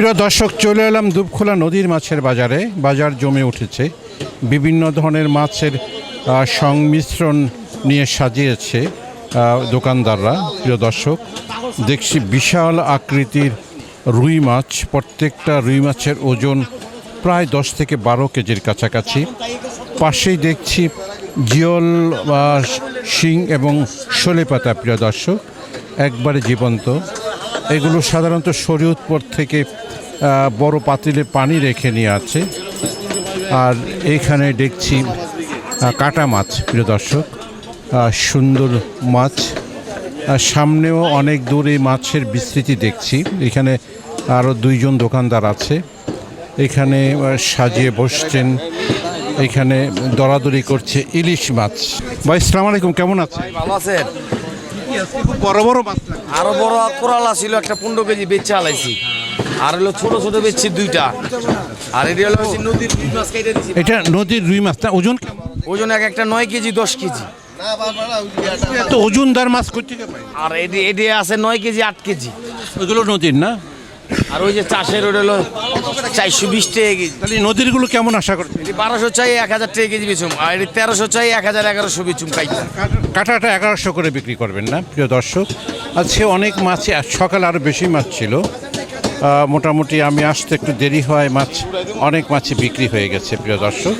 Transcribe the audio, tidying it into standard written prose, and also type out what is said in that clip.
প্রিয় দর্শক, চলে এলাম দুবখোলা নদীর মাছের বাজারে। বাজার জমে উঠেছে, বিভিন্ন ধরনের মাছের সংমিশ্রণ নিয়ে সাজিয়েছে দোকানদাররা। প্রিয় দর্শক, দেখছি বিশাল আকৃতির রুই মাছ। প্রত্যেকটা রুই মাছের ওজন প্রায় 10 থেকে 12 কেজির কাছাকাছি। পাশেই দেখছি জিওল, শিং এবং শোলে পাতা। প্রিয় দর্শক, একবারে জীবন্ত। এগুলো সাধারণত শরীয়তপুর থেকে বড় পাতিলে পানি রেখে নিয়ে আছে। আর এইখানে দেখছি কাটা মাছ। প্রিয় দর্শক, সুন্দর মাছ। সামনেও অনেক দূরে মাছের বিস্তৃতি দেখছি। এখানে আরও 2জন দোকানদার আছে, এখানে সাজিয়ে বসছেন। এখানে দরাদরি করছে ইলিশ মাছ। ভাই আসসালামু আলাইকুম, কেমন আছেন? ভালো আছেন? বড় বড় মাছ, আরো বড় কোরালা ছিল একটা 15 কেজি বেচে আলাইছি, আর হলো ছোট ছোট বেচছি 2টা। আর এটা হলো নদীর রুই মাছ কেটে দিছি। এটা নদীর রুই মাছ। ওজন কেমন? ওজন একটা 9 কেজি 10 কেজি। এত ওজনদার মাছ করতে আর এডি আছে 9 কেজি 8 কেজি। ওগুলো নদীর না? আর ওই যে চাষের ওটা হলো 420 টাকা কেজি। তাহলে নদীরগুলো কেমন আশা করছেন? এটি 1200 চাই 1000 টাকা কেজি বেচুম, আর এটি 1300 চাই 1100 বেচুম কাইটা। কাটাটা 1100 করে বিক্রি করবেন না? প্রিয় দর্শক, আজকে অনেক মাছ, সকালে আরও বেশি মাছ ছিল। মোটামুটি আমি আসতে একটু দেরি হয়, মাছ অনেক মাছই বিক্রি হয়ে গেছে। প্রিয় দর্শক।